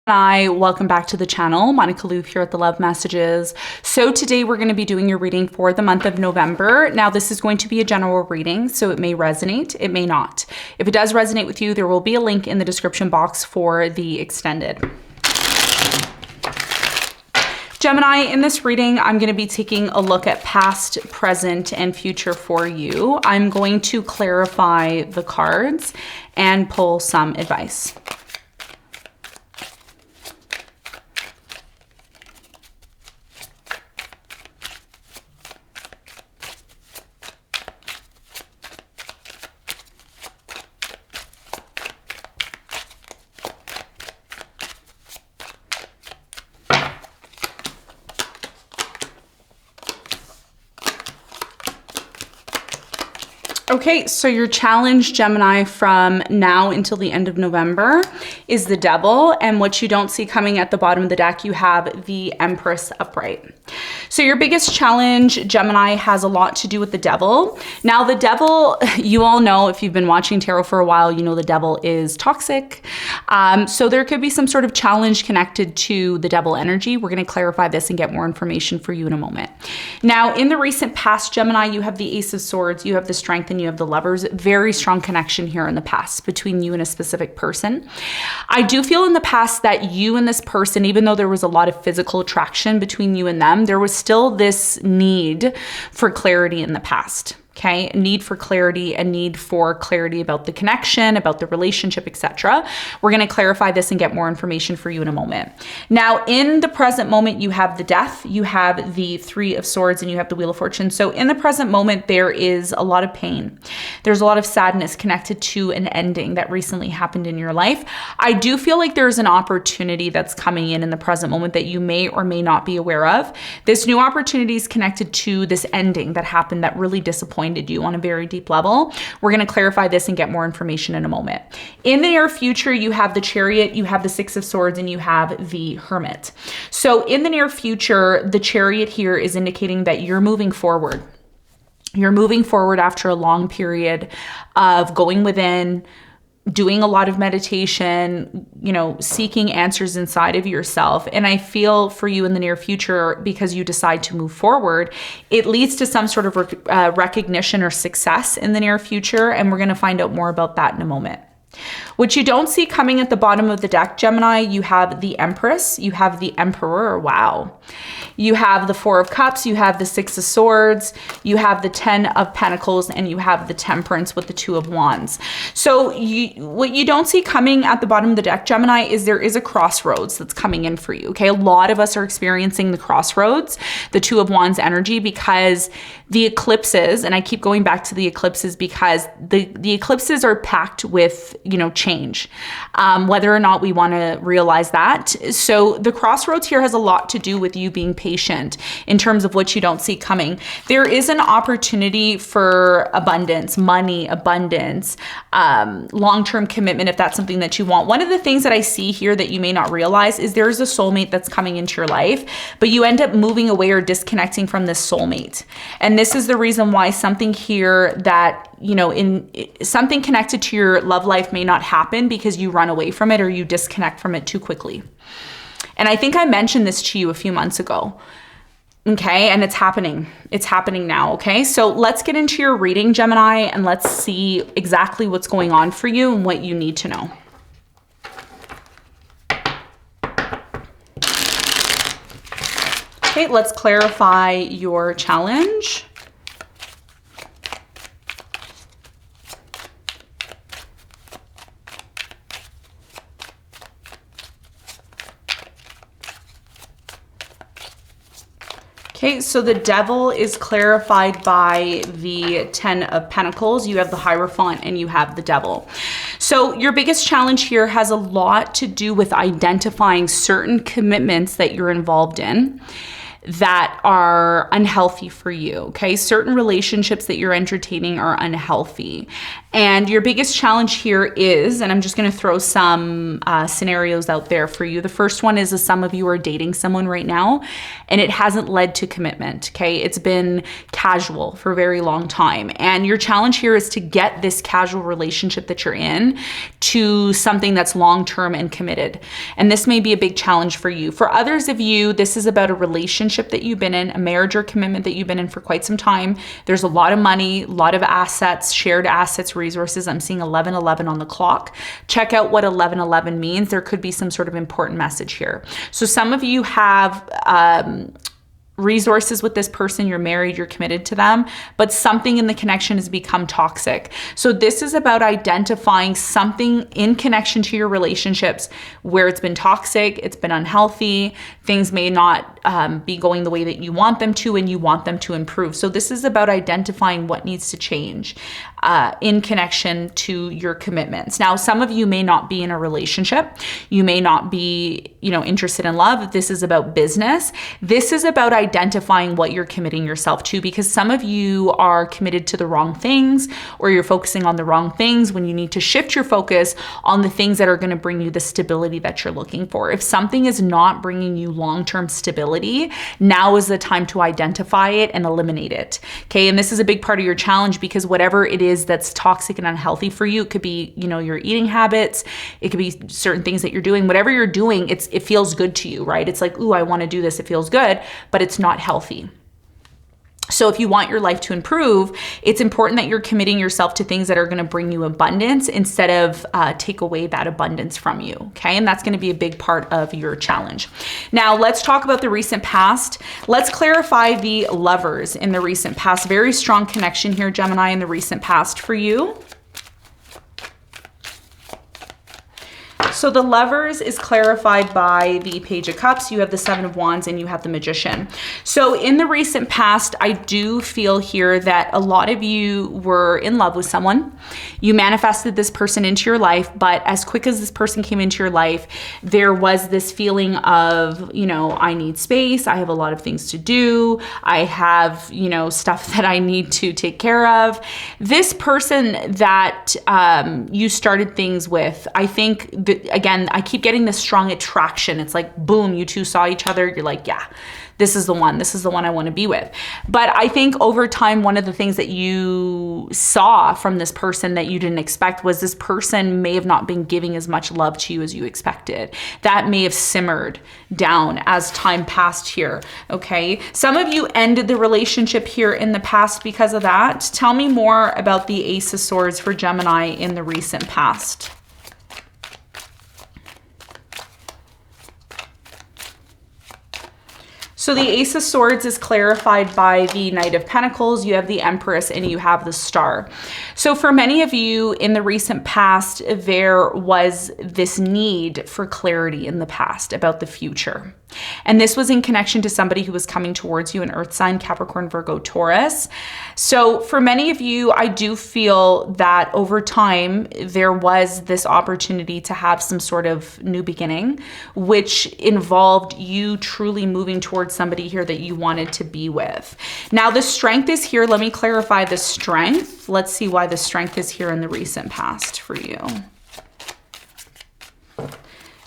Hi, welcome back to the channel. Monica LUVE here at the Love Messages. So today we're going to be doing your reading for the month of November. Now this is going to be a general reading, so it may resonate, it may not. If it does resonate with you, there will be a link in the description box for the extended. Gemini, in this reading, I'm going to be taking a look at past, present, and future for you. I'm going to clarify the cards and pull some advice. Okay, so your challenge, Gemini, from now until the end of November is the Devil, and what you don't see coming at the bottom of the deck, you have the Empress upright. So your biggest challenge, Gemini, has a lot to do with the Devil. Now the Devil, you all know, if you've been watching tarot for a while, you know the Devil is toxic. So there could be some sort of challenge connected to the Devil energy. We're going to clarify this and get more information for you in a moment. Now, in the recent past, Gemini, you have the Ace of Swords, you have the Strength, and you have the Lovers. Very strong connection here in the past between you and a specific person. I do feel in the past that you and this person, even though there was a lot of physical attraction between you and them, there was still this need for clarity in the past. Okay, need for clarity, a need for clarity about the connection, about the relationship, etc. We're going to clarify this and get more information for you in a moment. Now, in the present moment, you have the Death, you have the Three of Swords, and you have the Wheel of Fortune. So in the present moment, there is a lot of pain. There's a lot of sadness connected to an ending that recently happened in your life. I do feel like there's an opportunity that's coming in the present moment that you may or may not be aware of. This new opportunity is connected to this ending that happened that really disappointed you on a very deep level. We're going to clarify this and get more information in a moment. In the near future, you have the Chariot, you have the Six of Swords, and you have the Hermit. So in the near future, the Chariot here is indicating that you're moving forward. You're moving forward after a long period of going within, doing a lot of meditation, you know, seeking answers inside of yourself. And I feel for you in the near future, because you decide to move forward, it leads to some sort of recognition or success in the near future. And we're going to find out more about that in a moment. What you don't see coming at the bottom of the deck, Gemini, you have the Empress, you have the Emperor, wow. You have the Four of Cups, you have the Six of Swords, you have the Ten of Pentacles, and you have the Temperance with the Two of Wands. So what you don't see coming at the bottom of the deck, Gemini, is there is a crossroads that's coming in for you, okay? A lot of us are experiencing the crossroads, the Two of Wands energy, because the eclipses, and I keep going back to the eclipses because the eclipses are packed with, you know, change, whether or not we want to realize that. So the crossroads here has a lot to do with you being patient in terms of what you don't see coming. There is an opportunity for abundance, money, abundance, long-term commitment, if that's something that you want. One of the things that I see here that you may not realize is there's a soulmate that's coming into your life, but you end up moving away or disconnecting from this soulmate. And this is the reason why something here that, you know, something connected to your love life may not happen because you run away from it or you disconnect from it too quickly. And I think I mentioned this to you a few months ago. Okay, and it's happening. It's happening now, okay? So let's get into your reading, Gemini, and let's see exactly what's going on for you and what you need to know. Okay, let's clarify your challenge. Okay, so the Devil is clarified by the Ten of Pentacles. You have the Hierophant and you have the Devil. So your biggest challenge here has a lot to do with identifying certain commitments that you're involved in that are unhealthy for you, okay? Certain relationships that you're entertaining are unhealthy. And your biggest challenge here is, and I'm just gonna throw some scenarios out there for you. The first one is some of you are dating someone right now and it hasn't led to commitment, okay? It's been casual for a very long time. And your challenge here is to get this casual relationship that you're in to something that's long-term and committed. And this may be a big challenge for you. For others of you, this is about a relationship that you've been in, a marriage or commitment that you've been in for quite some time. There's a lot of money, a lot of assets, shared assets, resources. I'm seeing 1111 on the clock. Check out what 1111 means. There could be some sort of important message here. So some of you have resources with this person, you're married, you're committed to them, but something in the connection has become toxic. So this is about identifying something in connection to your relationships where it's been toxic, it's been unhealthy, things may not be going the way that you want them to, and you want them to improve. So this is about identifying what needs to change in connection to your commitments. Now, some of you may not be in a relationship. You may not be, interested in love. This is about business. This is about identifying what you're committing yourself to, because some of you are committed to the wrong things, or you're focusing on the wrong things when you need to shift your focus on the things that are going to bring you the stability that you're looking for. If something is not bringing you long-term stability, now is the time to identify it and eliminate it. Okay. And this is a big part of your challenge, because whatever it is that's toxic and unhealthy for you, it could be, your eating habits, it could be certain things that you're doing, whatever you're doing, it feels good to you, right? It's like, ooh, I want to do this. It feels good, but it's not healthy. So if you want your life to improve, it's important that you're committing yourself to things that are going to bring you abundance instead of take away that abundance from you, okay? And that's going to be a big part of your challenge. Now, let's talk about the recent past. Let's clarify the lovers in the recent past. Very strong connection here, Gemini, in the recent past for you. So the lovers is clarified by the Page of Cups. You have the Seven of Wands and you have the Magician. So in the recent past, I do feel here that a lot of you were in love with someone. You manifested this person into your life, but as quick as this person came into your life, there was this feeling of, I need space. I have a lot of things to do. I have, stuff that I need to take care of. This person that you started things with, I think that, again, I keep getting this strong attraction. It's like, boom, you two saw each other. You're like, yeah, this is the one. This is the one I want to be with. But I think over time, one of the things that you saw from this person that you didn't expect was this person may have not been giving as much love to you as you expected. That may have simmered down as time passed here, okay? Some of you ended the relationship here in the past because of that. Tell me more about the Ace of Swords for Gemini in the recent past. So the Ace of Swords is clarified by the Knight of Pentacles. You have the Empress and you have the Star. So for many of you in the recent past, there was this need for clarity in the past about the future. And this was in connection to somebody who was coming towards you, an earth sign, Capricorn, Virgo, Taurus. So for many of you, I do feel that over time, there was this opportunity to have some sort of new beginning, which involved you truly moving towards somebody here that you wanted to be with. Now the strength is here. Let me clarify the strength. Let's see why the strength is here in the recent past for you.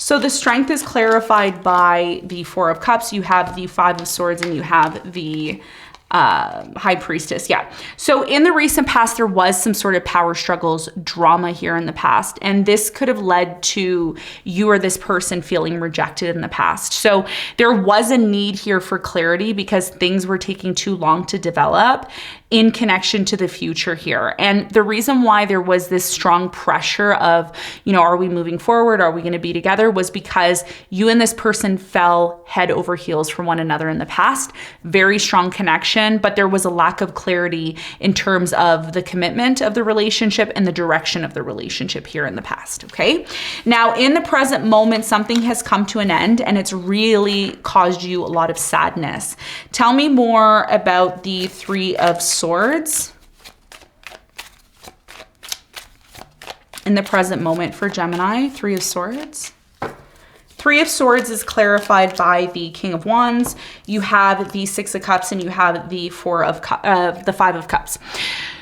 So the strength is clarified by the Four of Cups. You have the Five of Swords and you have the High Priestess. Yeah. So in the recent past, there was some sort of power struggles, drama here in the past. And this could have led to you or this person feeling rejected in the past. So there was a need here for clarity because things were taking too long to develop in connection to the future here. And the reason why there was this strong pressure of, are we moving forward? Are we going to be together? Was because you and this person fell head over heels for one another in the past. Very strong connection, but there was a lack of clarity in terms of the commitment of the relationship and the direction of the relationship here in the past. Okay. Now in the present moment, something has come to an end and it's really caused you a lot of sadness. Tell me more about the Three of Swords in the present moment for Gemini. Three of Swords. Three of Swords is clarified by the King of Wands. You have the Six of Cups and you have the the Five of Cups.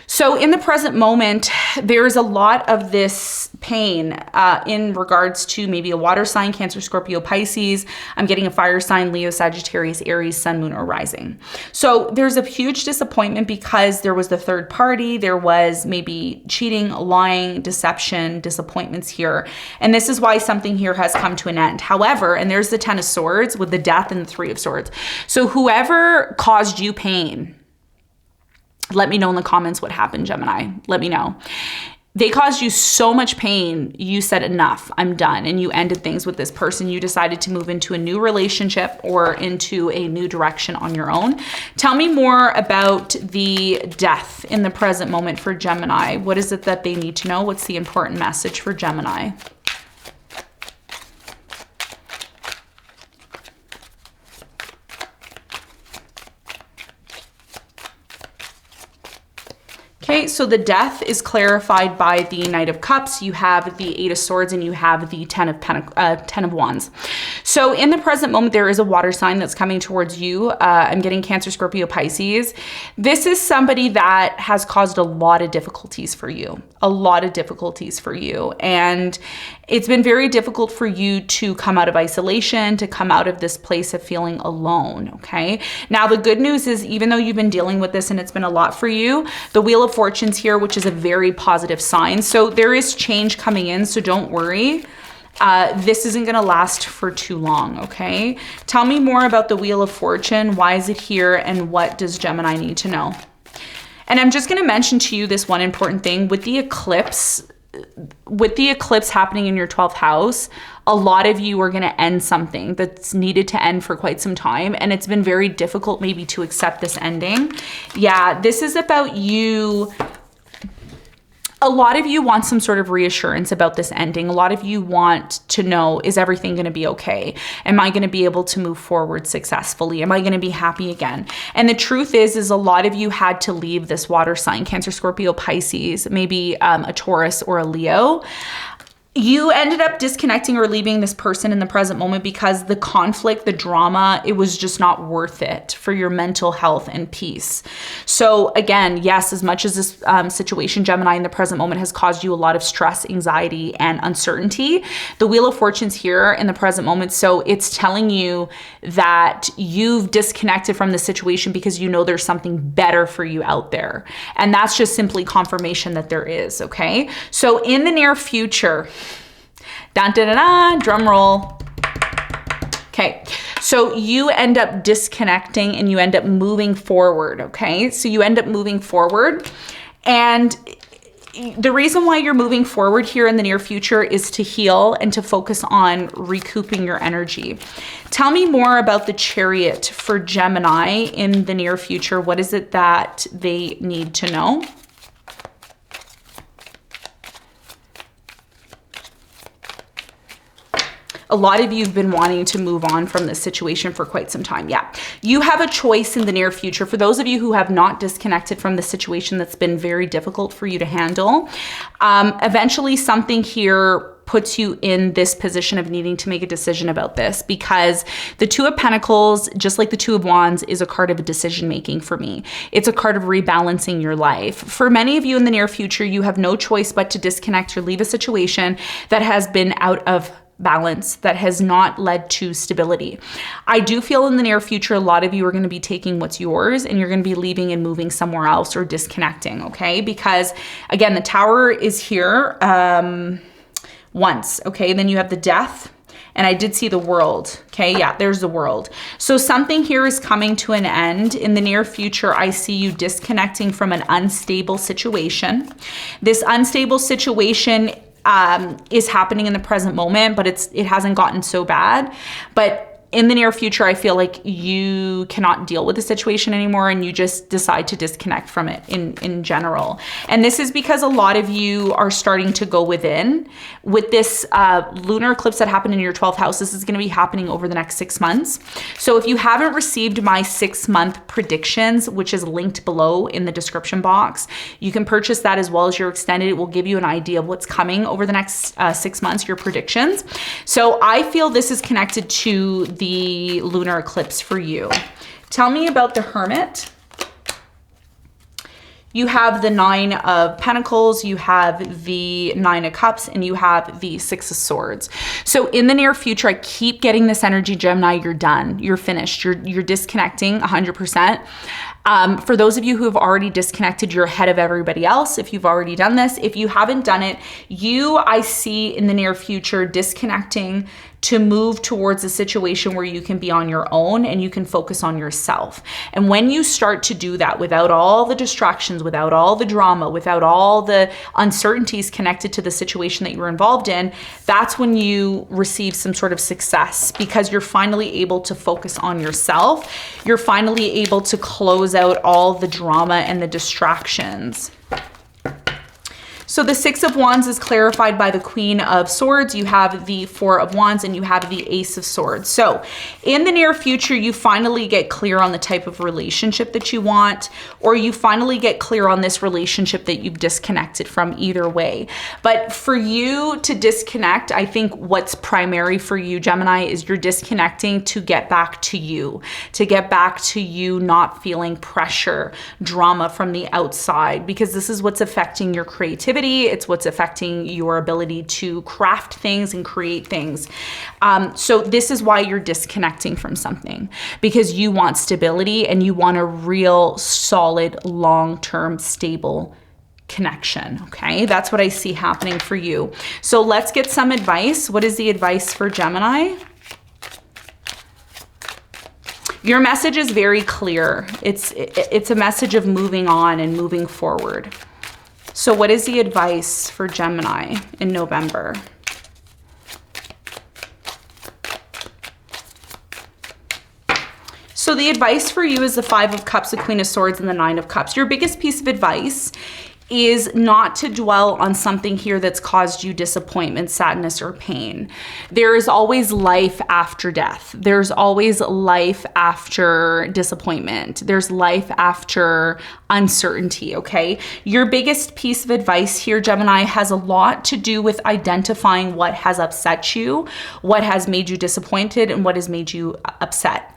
So in the present moment, there's a lot of this pain in regards to maybe a water sign, Cancer, Scorpio, Pisces. I'm getting a fire sign, Leo, Sagittarius, Aries, Sun, Moon, or Rising. So there's a huge disappointment because there was the third party. There was maybe cheating, lying, deception, disappointments here. And this is why something here has come to an end. However, and there's the Ten of Swords with the Death and the Three of Swords. So whoever caused you pain, let me know in the comments what happened, Gemini. Let me know. They caused you so much pain, you said enough, I'm done, and you ended things with this person. You decided to move into a new relationship or into a new direction on your own. Tell me more about the Death in the present moment for Gemini. What is it that they need to know? What's the important message for Gemini? Okay, so the Death is clarified by the Knight of Cups. You have the Eight of Swords and you have the Ten of Wands. So in the present moment, there is a water sign that's coming towards you. I'm getting Cancer, Scorpio, Pisces. This is somebody that has caused a lot of difficulties for you, And it's been very difficult for you to come out of isolation, to come out of this place of feeling alone, okay? Now, the good news is even though you've been dealing with this and it's been a lot for you, the Wheel of Fortune's here, which is a very positive sign. So there is change coming in, so don't worry. This isn't going to last for too long, okay? Tell me more about the Wheel of Fortune. Why is it here and what does Gemini need to know? And I'm just going to mention to you this one important thing with the eclipse happening in your 12th house. A lot of you are going to end something that's needed to end for quite some time. And it's been very difficult maybe to accept this ending. Yeah, this is about you. A lot of you want some sort of reassurance about this ending. A lot of you want to know, is everything going to be okay? Am I going to be able to move forward successfully? Am I going to be happy again? And the truth is a lot of you had to leave this water sign, Cancer, Scorpio, Pisces, maybe a Taurus or a Leo. You ended up disconnecting or leaving this person in the present moment because the conflict, the drama, it was just not worth it for your mental health and peace. So again, yes, as much as this situation, Gemini, in the present moment has caused you a lot of stress, anxiety, and uncertainty, the Wheel of Fortune's here in the present moment. So it's telling you that you've disconnected from the situation because you know there's something better for you out there. And that's just simply confirmation that there is, okay? So in the near future, dun, dun, dun, dun, drum roll. Okay, so you end up disconnecting and you end up moving forward, okay? So you end up moving forward, and the reason why you're moving forward here in the near future is to heal and to focus on recouping your energy. Tell me more about the Chariot for Gemini in the near future. What is it that they need to know? A lot of you have been wanting to move on from this situation for quite some time. Yeah, you have a choice in the near future. For those of you who have not disconnected from the situation that's been very difficult for you to handle, eventually something here puts you in this position of needing to make a decision about this, because the Two of Pentacles, just like the Two of Wands, is a card of decision making for me. It's a card of rebalancing your life. For many of you in the near future, you have no choice but to disconnect or leave a situation that has been out of balance, that has not led to stability. I do feel in the near future, a lot of you are going to be taking what's yours and you're going to be leaving and moving somewhere else or disconnecting, okay? Because again, the Tower is here once, okay? Then you have the Death, and I did see the World, okay? Yeah, there's the World. So something here is coming to an end. In the near future, I see you disconnecting from an unstable situation. This unstable situation is happening in the present moment, but it hasn't gotten so bad. But in the near future, I feel like you cannot deal with the situation anymore and you just decide to disconnect from it in general. And this is because a lot of you are starting to go within. With this lunar eclipse that happened in your 12th house, this is going to be happening over the next 6 months. So if you haven't received my 6-month predictions, which is linked below in the description box, you can purchase that as well as your extended. It will give you an idea of what's coming over the next 6 months, your predictions. So I feel this is connected to the lunar eclipse for you. Tell me about the Hermit. You have the 9 of Pentacles, you have the 9 of Cups, and you have the 6 of Swords. So in the near future, I keep getting this energy, Gemini, you're done, you're finished, you're disconnecting 100%. For those of you who have already disconnected, you're ahead of everybody else. If you've already done this, if you haven't done it, I see in the near future disconnecting to move towards a situation where you can be on your own and you can focus on yourself. And when you start to do that without all the distractions, without all the drama, without all the uncertainties connected to the situation that you were involved in, that's when you receive some sort of success, because you're finally able to focus on yourself. You're finally able to close out all the drama and the distractions. So the 6 of Wands is clarified by the Queen of Swords. You have the 4 of Wands and you have the Ace of Swords. So in the near future, you finally get clear on the type of relationship that you want, or you finally get clear on this relationship that you've disconnected from, either way. But for you to disconnect, I think what's primary for you, Gemini, is you're disconnecting to get back to you, not feeling pressure, drama from the outside, because this is what's affecting your creativity. It's what's affecting your ability to craft things and create things. So this is why you're disconnecting from something, because you want stability and you want a real solid, long-term, stable connection. Okay, that's what I see happening for you. So let's get some advice. What is the advice for Gemini? Your message is very clear. It's a message of moving on and moving forward. So what is the advice for Gemini in November? So the advice for you is the 5 of Cups, the Queen of Swords, and the 9 of Cups. Your biggest piece of advice is not to dwell on something here that's caused you disappointment, sadness, or pain. There is always life after death. There's always life after disappointment. There's life after uncertainty, okay? Your biggest piece of advice here, Gemini, has a lot to do with identifying what has upset you, what has made you disappointed, and what has made you upset.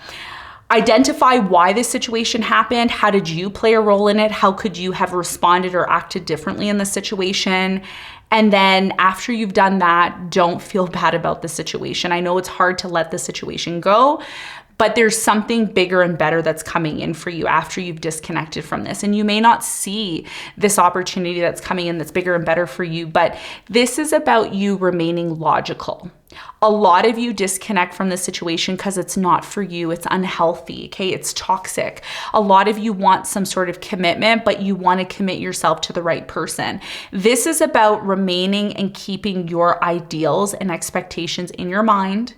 Identify why this situation happened. How did you play a role in it? How could you have responded or acted differently in the situation? And then after you've done that, don't feel bad about the situation. I know it's hard to let the situation go, but there's something bigger and better that's coming in for you after you've disconnected from this. And you may not see this opportunity that's coming in that's bigger and better for you, but this is about you remaining logical. A lot of you disconnect from the situation because it's not for you. It's unhealthy, okay? It's toxic. A lot of you want some sort of commitment, but you want to commit yourself to the right person. This is about remaining and keeping your ideals and expectations in your mind,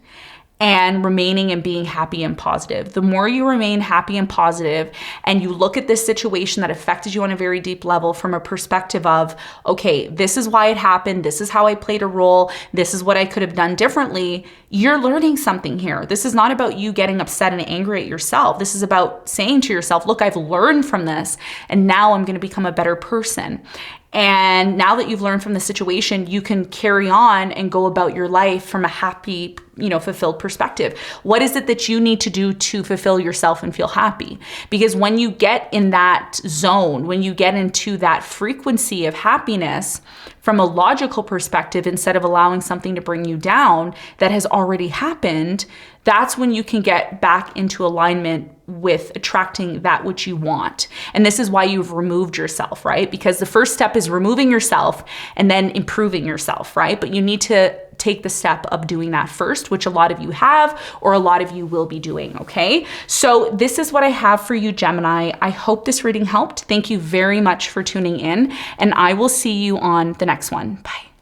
and remaining and being happy and positive. The more you remain happy and positive and you look at this situation that affected you on a very deep level from a perspective of, okay, this is why it happened, this is how I played a role, this is what I could have done differently, you're learning something here. This is not about you getting upset and angry at yourself. This is about saying to yourself, look, I've learned from this and now I'm gonna become a better person. And now that you've learned from the situation, you can carry on and go about your life from a happy, fulfilled perspective. What is it that you need to do to fulfill yourself and feel happy? Because when you get in that zone, when you get into that frequency of happiness from a logical perspective, instead of allowing something to bring you down that has already happened, that's when you can get back into alignment with attracting that which you want. And this is why you've removed yourself, right? Because the first step is removing yourself and then improving yourself, right? But you need to take the step of doing that first, which a lot of you have, or a lot of you will be doing, okay? So this is what I have for you, Gemini. I hope this reading helped. Thank you very much for tuning in, and I will see you on the next one. Bye.